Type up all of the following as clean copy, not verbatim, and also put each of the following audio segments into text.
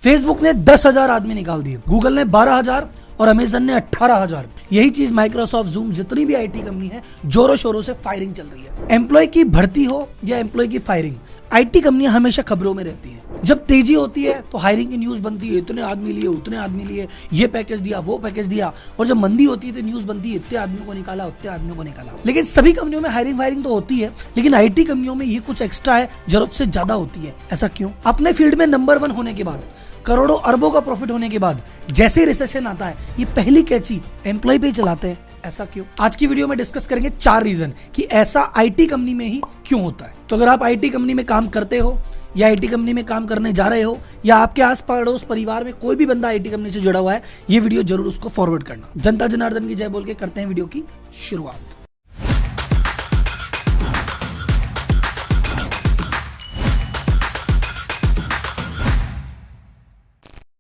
Facebook ने 10,000 आदमी निकाल दिए, गूगल ने 12,000 और अमेजन ने 18,000। यही चीज माइक्रोसॉफ्ट, जूम, जितनी भी आईटी कंपनी है जोरों शोरों से फायरिंग चल रही है। एम्प्लॉय की भर्ती हो या एम्प्लॉय की फायरिंग, आईटी कंपनियां हमेशा खबरों में रहती है। जब तेजी होती है तो हायरिंग की न्यूज बनती है, इतने आदमी लिए, उतने आदमी लिए, ये पैकेज दिया, वो पैकेज दिया। और जब मंदी होती है तो न्यूज बनती है, इतने आदमियों को निकाला, उतने आदमियों को निकाला। लेकिन सभी कंपनियों में हायरिंग वायरिंग तो होती है, लेकिन आईटी कंपनियों में ये कुछ एक्स्ट्रा है, जरूरत से ज्यादा होती है। ऐसा क्यों? अपने फील्ड में नंबर 1 होने के बाद, करोड़ों अरबों का प्रॉफिट होने के बाद, जैसे ही रिसेशन आता है ये पहली कैची एम्प्लॉय पे चलाते हैं। ऐसा क्यों? आज की वीडियो में डिस्कस करेंगे 4 रीजन कि ऐसा आईटी कंपनी में ही क्यों होता है। तो अगर आप आईटी कंपनी में काम करते हो या आईटी कंपनी में काम करने जा रहे हो या आपके आस पड़ोस परिवार में कोई भी बंदा आईटी कंपनी से जुड़ा हुआ है, ये वीडियो जरूर उसको फॉरवर्ड करना। जनता जनार्दन की जय बोल के करते हैं वीडियो की शुरुआत।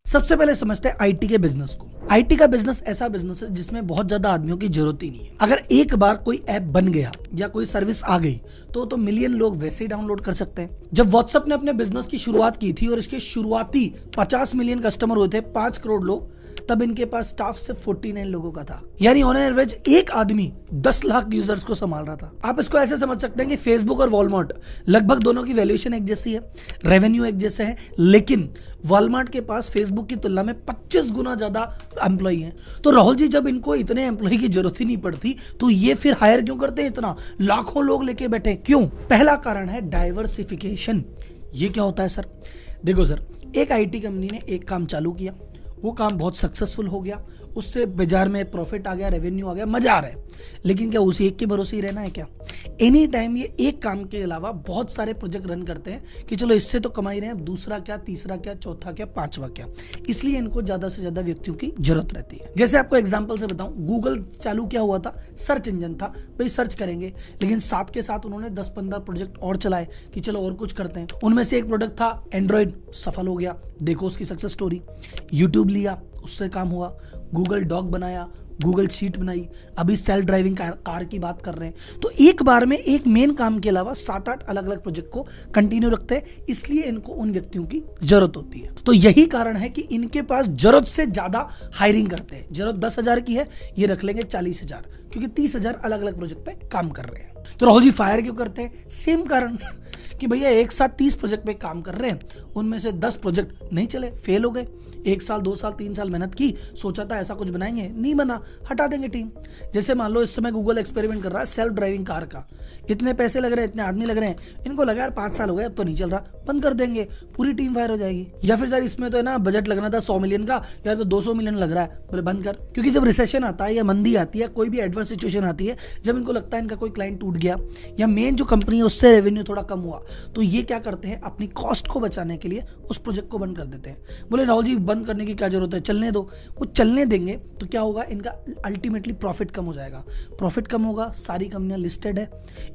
सबसे पहले समझते हैं आईटी के बिजनेस को। आईटी का बिजनेस ऐसा बिजनेस है जिसमें बहुत ज्यादा आदमियों की जरूरत ही नहीं है। अगर एक बार कोई ऐप बन गया या कोई सर्विस आ गई तो मिलियन लोग वैसे ही डाउनलोड कर सकते हैं। जब व्हाट्सएप ने अपने बिजनेस की शुरुआत की थी और इसके शुरुआती 50 मिलियन कस्टमर हुए थे, 5 करोड़ लोग, तब इनके पास स्टाफ सिर्फ 49 लोगों का था। यानी ऑन एवरेज एक आदमी 10 लाख यूजर्स को संभाल रहा था। आप इसको ऐसे समझ सकते हैं कि फेसबुक और वॉलमार्ट लगभग दोनों की वैल्यूएशन एक जैसी है, रेवेन्यू एक जैसे है, लेकिन वॉलमार्ट के पास फेसबुक की तुलना में 25 गुना ज्यादा एम्प्लॉय हैं। तो राहुल जी, जब इनको इतने एम्प्लॉय की जरूरत ही नहीं पड़ती तो ये फिर हायर क्यों करते हैं? इतना लाखों लोग लेके बैठे क्यों? पहला कारण है डाइवर्सिफिकेशन। ये क्या होता है सर? देखो सर, एक आईटी कंपनी ने एक काम चालू किया, वो काम बहुत सक्सेसफुल हो गया, उससे बाजार में प्रॉफिट आ गया, रेवेन्यू आ गया, मजा आ रहा है। लेकिन क्या उसी एक के भरोसे ही रहना है क्या? एनी टाइम ये एक काम के अलावा बहुत सारे प्रोजेक्ट रन करते हैं कि चलो इससे तो कमा ही रहे हैं, दूसरा क्या, तीसरा क्या, चौथा क्या, पांचवा क्या। इसलिए इनको ज्यादा से ज्यादा व्यक्तियों की जरूरत रहती है। जैसे आपको एग्जांपल से बताऊं, गूगल चालू क्या हुआ था? सर्च इंजन था, भाई सर्च करेंगे, लेकिन साथ के साथ उन्होंने 10-15 प्रोजेक्ट और चलाए कि चलो और कुछ करते हैं। उनमें से एक प्रोडक्ट था एंड्रॉइड, सफल हो गया, देखो उसकी सक्सेस स्टोरी। यूट्यूब लिया, उससे काम हुआ। गूगल डॉक बनाया, गूगल शीट बनाई, अभी सेल्फ ड्राइविंग कार की बात कर रहे हैं। तो एक बार में एक मेन काम के अलावा 7-8 अलग अलग प्रोजेक्ट को कंटिन्यू रखते हैं, इसलिए इनको उन व्यक्तियों की जरूरत होती है। तो यही कारण है कि इनके पास जरूरत से ज्यादा हायरिंग करते हैं। जरूरत 10,000 की है, ये रख लेंगे 40,000, क्योंकि 30,000 अलग अलग प्रोजेक्ट पे काम कर रहे हैं। तो राहुल जी फायर क्यों करते हैं? सेम कारण कि भैया एक साथ 30 प्रोजेक्ट पे काम कर रहे हैं, उनमें से 10 प्रोजेक्ट नहीं चले, फेल हो गए। 1 साल, 2 साल, 3 साल मेहनत की, सोचा था ऐसा कुछ बनाएंगे, नहीं बना, हटा देंगे टीम। जैसे मान लो इस समय गूगल एक्सपेरिमेंट कर रहा है सेल्फ ड्राइविंग कार का, इतने पैसे लग रहे हैं, इतने आदमी लग रहे हैं, इनको लगा यार 5 साल हो गए, अब तो नहीं चल रहा, बंद कर देंगे, पूरी टीम फायर हो जाएगी। या फिर सर इसमें तो है ना बजट लगना था 100 मिलियन का, या तो 200 मिलियन लग रहा है, बोले बंद कर। क्योंकि जब रिसेशन आता है या मंदी आती है, कोई भी एडवर्स सिचुएशन आती है, जब इनको लगता है इनका कोई क्लाइंट टूट गया या मेन जो कंपनी है उससे रेवेन्यू थोड़ा कम हुआ, तो ये क्या करते हैं, अपनी कॉस्ट को बचाने के लिए उस प्रोजेक्ट को बंद कर देते हैं। बोले राहुल जी बंद करने की क्या जरूरत है, चलने दो। वो चलने देंगे तो क्या होगा, इनका अल्टीमेटली प्रॉफिट कम हो जाएगा। प्रॉफिट कम होगा, सारी कंपनियां लिस्टेड है,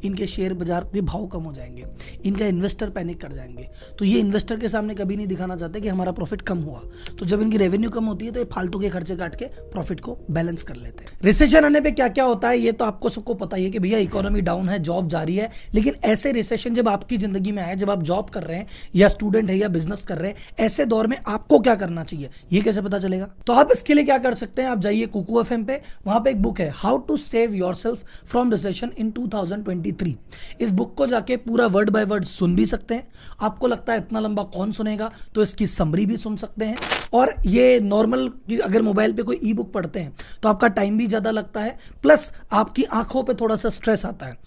इनके शेयर बाजार के भाव कम हो जाएंगे, इनका इन्वेस्टर पैनिक कर जाएंगे। तो ये इन्वेस्टर के सामने कभी नहीं दिखाना चाहते कि हमारा प्रॉफिट कम हुआ। तो जब इनकी रेवेन्यू कम होती है तो ये फालतू के खर्चे काट के प्रॉफिट को बैलेंस कर लेते हैं। रिसेशन आने पे क्या क्या होता है ये तो आपको सबको पता ही है कि भैया इकोनॉमी डाउन है, जॉब जारी है। लेकिन ऐसे रिसेशन जब आपकी जिंदगी में आए, जब आप जॉब कर रहे हैं या स्टूडेंट है या बिजनेस कर रहे हैं, ऐसे दौर में आपको क्या करना चाहिए, ये कैसे पता चलेगा? तो आप इसके लिए क्या कर सकते हैं, आप जाइए कुकू एफएम पे, वहां पे एक बुक है how to save yourself from recession in 2023। इस बुक को जाके पूरा वर्ड बाय वर्ड सुन भी सकते हैं। आपको लगता है इतना लंबा कौन सुनेगा, तो इसकी समरी भी सुन सकते हैं। और ये नॉर्मल अगर मोबाइल पे कोई ई बुक पढ़ते हैं तो आपका टाइम भी ज्यादा लगता है, प्लस आपकी आंखों पे थोड़ा सा स्ट्रेस आता है।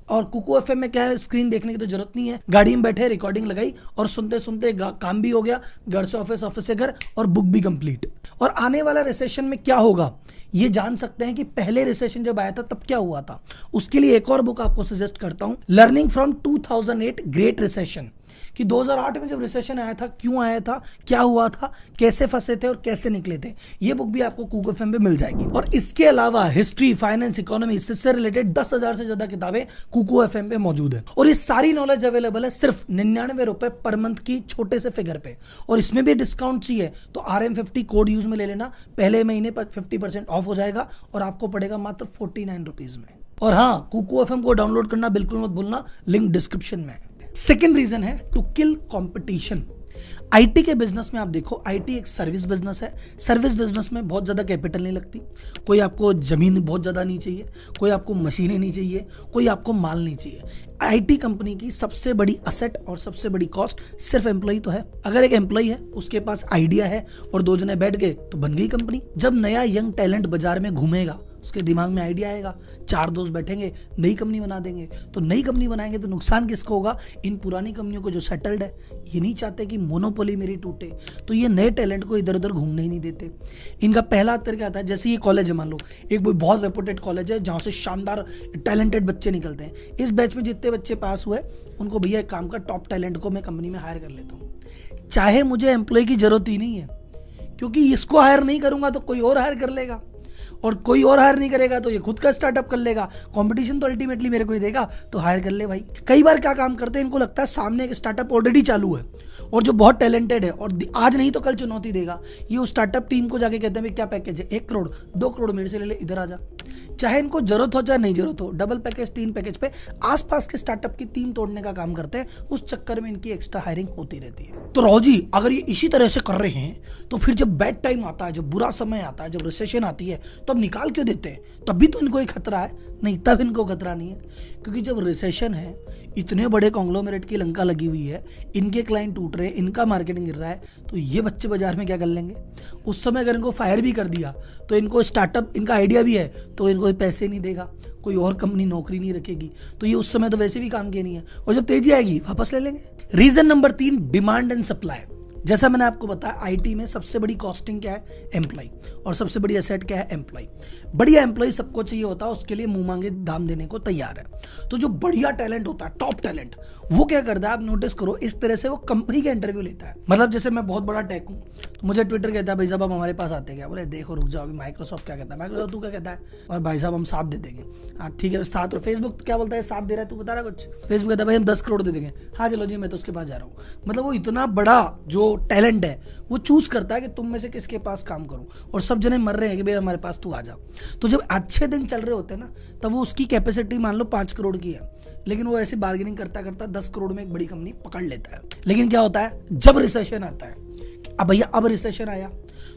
और कुकू एफएम में क्या है, स्क्रीन देखने की तो जरूरत नहीं है, गाड़ी में बैठे रिकॉर्डिंग लगाई और सुनते सुनते काम भी हो गया, घर से ऑफिस, ऑफिस से घर, और बुक भी कंप्लीट। और आने वाला रिसेशन में क्या होगा ये जान सकते हैं कि पहले रिसेशन जब आया था तब क्या हुआ था। उसके लिए एक और बुक आपको सजेस्ट करता हूं, लर्निंग फ्रॉम 2008 ग्रेट रिसेशन, कि 2008 में जब रिसेशन आया था, क्यों आया था, क्या हुआ था, कैसे फंसे थे और कैसे निकले थे। ये बुक भी आपको कुकू एफएम पे मिल जाएगी। और इसके अलावा हिस्ट्री, फाइनेंस, इकोनॉमी, इससे रिलेटेड 10,000 से ज्यादा किताबें कुकू एफएम पे मौजूद है। और ये सारी नॉलेज अवेलेबल है सिर्फ 99 रुपए पर मंथ की छोटे से फिगर पे। और इसमें भी डिस्काउंट चाहिए तो RM50 कोड यूज में ले लेना, पहले महीने पर 50% ऑफ हो जाएगा और आपको पड़ेगा मात्र 49 रुपीज में। और हाँ, कुकू एफएम को डाउनलोड करना बिल्कुल मत भूलना, लिंक डिस्क्रिप्शन में है। सेकेंड रीजन है टू किल कंपटीशन। आईटी के बिजनेस में आप देखो, आईटी एक सर्विस बिजनेस है। सर्विस बिजनेस में बहुत ज़्यादा कैपिटल नहीं लगती, कोई आपको ज़मीन बहुत ज़्यादा नहीं चाहिए, कोई आपको मशीनें नहीं चाहिए, कोई आपको माल नहीं चाहिए। आईटी कंपनी की सबसे बड़ी असेट और सबसे बड़ी कॉस्ट सिर्फ एम्प्लॉय तो है। अगर एक एम्प्लॉय है, उसके पास आइडिया है और दो जने बैठ गए तो बन गई कंपनी। जब नया यंग टैलेंट बाजार में घूमेगा, उसके दिमाग में आइडिया आएगा, चार दोस्त बैठेंगे, नई कंपनी बना देंगे। तो नई कंपनी बनाएंगे तो नुकसान किसको होगा? इन पुरानी कंपनियों को जो सेटल्ड है, ये नहीं चाहते कि मोनोपोली मेरी टूटे, तो ये नए टैलेंट को इधर उधर घूमने ही नहीं देते। इनका पहला तरीका आता है, जैसे ये कॉलेज है, मान लो एक बहुत रेपुटेड कॉलेज है जहाँ से शानदार टैलेंटेड बच्चे निकलते हैं। इस बैच में जितने बच्चे पास हुए उनको भैया एक काम का, टॉप टैलेंट को मैं कंपनी में हायर कर लेता हूँ, चाहे मुझे एम्प्लॉय की जरूरत ही नहीं है, क्योंकि इसको हायर नहीं करूंगा तो कोई और हायर कर लेगा, और कोई और हायर नहीं करेगा तो ये खुद का स्टार्टअप कर लेगा। कंपटीशन तो अल्टीमेटली मेरे को ही देगा, तो हायर कर ले भाई। कई बार क्या काम करते हैं, इनको लगता है सामने एक स्टार्टअप ऑलरेडी चालू है और जो बहुत टैलेंटेड है और आज नहीं तो कल चुनौती देगा, ये उस स्टार्टअप टीम को जाके कहते हैं क्या पैकेज है, 1 करोड़ 2 करोड़ मेरे से ले ले, इधर आ जा। चाहे इनको जरूरत हो चाहे नहीं जरूरत हो, डबल पैकेज 3 पैकेज पे आसपास के स्टार्टअप की टीम तोड़ने का काम करते हैं। उस चक्कर में इनकी एक्स्ट्रा हायरिंग होती रहती है। तो राव जी, अगर ये इसी तरह से कर रहे हैं तो फिर जब बैड टाइम आता है, जब बुरा समय आता है, जब रिसेशन आती है, तब निकाल क्यों देते हैं? तब भी तो इनको एक खतरा है। नहीं, तब इनको खतरा नहीं है, क्योंकि जब रिसेशन है, इतने बड़े कॉन्ग्लोमरेट की लंका लगी हुई है, इनके क्लाइंट टूट रहे हैं, इनका मार्केटिंग गिर रहा है, तो ये बच्चे बाजार में क्या कर लेंगे? उस समय अगर इनको फायर भी कर दिया तो इनको स्टार्टअप, इनका आइडिया भी है तो इनको पैसे नहीं देगा, कोई और कंपनी नौकरी नहीं रखेगी, तो ये उस समय तो वैसे भी काम के नहीं है, और जब तेजी आएगी वापस ले लेंगे। Reason number 3, demand and supply. जैसा मैंने आपको बताया, आईटी में सबसे बड़ी कॉस्टिंग क्या है? एम्प्लॉय, और सबसे बड़ी एसेट क्या है? एम्प्लॉय। बढ़िया एम्प्लॉय सबको चाहिए होता है, उसके लिए मुंह मांगे दाम देने को तैयार है। तो जो बढ़िया टैलेंट होता है, टॉप टैलेंट, वो क्या करता है, आप नोटिस करो, इस तरह से वो कंपनी का इंटरव्यू लेता है। मतलब जैसे मैं बहुत बड़ा टेक हूँ, तो मुझे ट्विटर कहता है भाई साहब आप हमारे पास आते क्या? बोले देखो रुक जाओ, अभी माइक्रोसॉफ्ट क्या कहता है, माइक्रोसॉफ्ट तू क्या कहता है, और भाई साहब हम साथ दे देंगे। हाँ ठीक है, साथ। और फेसबुक क्या बोलता है, साथ दे रहा है, तू बता रहा कुछ? फेसबुक कहता है भाई हम 10 करोड़ दे देंगे। हाँ चलो जी, मैं तो उसके पास जा रहा हूँ। मतलब वो इतना बड़ा जो टैलेंट है, वो चूज करता है कि तुम में से किसके पास काम करूं, और सब जने मर रहे हैं कि भाई हमारे पास तू आ जा। तो जब अच्छे दिन चल रहे होते हैं ना, तब वो उसकी कैपेसिटी मान लो 5 करोड़ की है, लेकिन वो ऐसे बार्गेनिंग करता करता 10 करोड़ में एक बड़ी कंपनी पकड़ लेता है। लेकिन क्या होता है, जब रिसेशन आता है, अब भैया अब रिसेशन आया,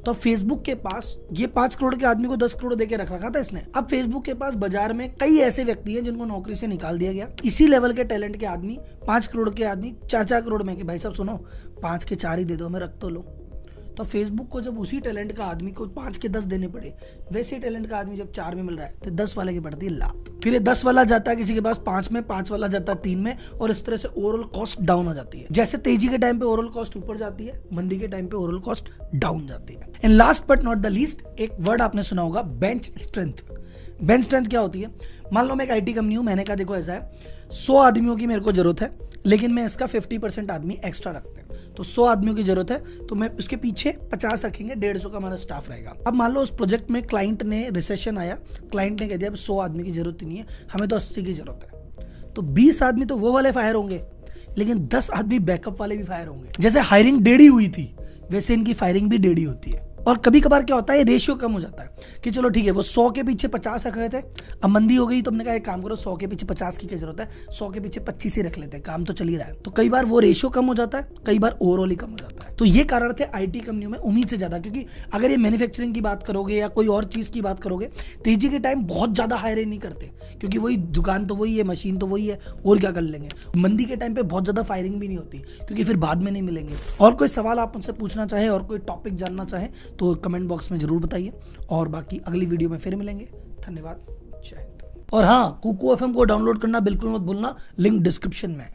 तो फेसबुक के पास ये 5 करोड़ के आदमी को 10 करोड़ देके रख रखा था इसने। अब फेसबुक के पास बाजार में कई ऐसे व्यक्ति हैं जिनको नौकरी से निकाल दिया गया। इसी लेवल के टैलेंट के आदमी, 5 करोड़ के आदमी 4-4 करोड़ में, कि भाई साहब सुनो 5 के 4 ही दे दो, मैं रख तो लो। तो फेसबुक को जब उसी टैलेंट का आदमी को 5 के 10 देने पड़े, वैसे टैलेंट का आदमी जब 4 में मिल रहा है तो 10 वाले की पड़ती है लात। फिर ये 10 वाला जाता है किसी के पास 5 में, 5 वाला जाता है 3 में, और इस तरह से ओवरऑल कॉस्ट डाउन हो जाती है। जैसे तेजी के टाइम पे ओवरऑल कॉस्ट ऊपर जाती है, मंदी के टाइम पे ओवरऑल कॉस्ट डाउन जाती है। And last but not the least, एक वर्ड आपने सुना होगा, बेंच स्ट्रेंथ। बेंच स्ट्रेंथ क्या होती है? मान लो मैं एक आईटी कंपनी हूं, मैंने कहा देखो ऐसा है, 100 आदमियों की मेरे को जरूरत है, लेकिन मैं इसका 50% आदमी एक्स्ट्रा रखते हैं, तो 100 आदमियों की जरूरत है, तो मैं उसके पीछे 50 रखेंगे, 150 का हमारा स्टाफ रहेगा। अब मान लो उस प्रोजेक्ट में क्लाइंट ने, रिसेशन आया, क्लाइंट ने कह दिया अब 100 आदमी की जरूरत ही नहीं है, हमें तो 80 की जरूरत है। तो 20 आदमी तो वो वाले फायर होंगे, लेकिन 10 आदमी बैकअप वाले भी फायर होंगे। जैसे हायरिंग डेढ़ी हुई थी, वैसे इनकी फायरिंग भी डेढ़ी होती है। और कभी कभार क्या होता है, रेशियो कम हो जाता है कि चलो ठीक है, वो 100 के पीछे 50 रख रहे थे, अब मंदी हो गई तो हमने कहा एक काम करो, 100 के पीछे 50 की क्या जरूरत है, 100 के पीछे 25 ही रख लेते हैं, काम तो चल ही रहा है। तो कई बार वो रेशियो कम हो जाता है, कई बार ओवरऑल ही कम हो जाता है। तो ये कारण थे आईटी कंपनियों में उम्मीद से ज्यादा, क्योंकि अगर ये मैन्युफैक्चरिंग की बात करोगे या कोई और चीज की बात करोगे, तेजी के टाइम बहुत ज्यादा हायरिंग नहीं करते, क्योंकि वही दुकान तो वही है, मशीन तो वही है, और क्या कर लेंगे। मंदी के टाइम पे बहुत ज्यादा फायरिंग भी नहीं होती, क्योंकि फिर बाद में नहीं मिलेंगे। और कोई सवाल आप मुझसे पूछना चाहे और कोई टॉपिक जानना चाहे तो कमेंट बॉक्स में जरूर बताइए, और बाकी अगली वीडियो में फिर मिलेंगे। धन्यवाद, जय हिंद। और हाँ, कुकू एफएम को डाउनलोड करना बिल्कुल मत भूलना, लिंक डिस्क्रिप्शन में है।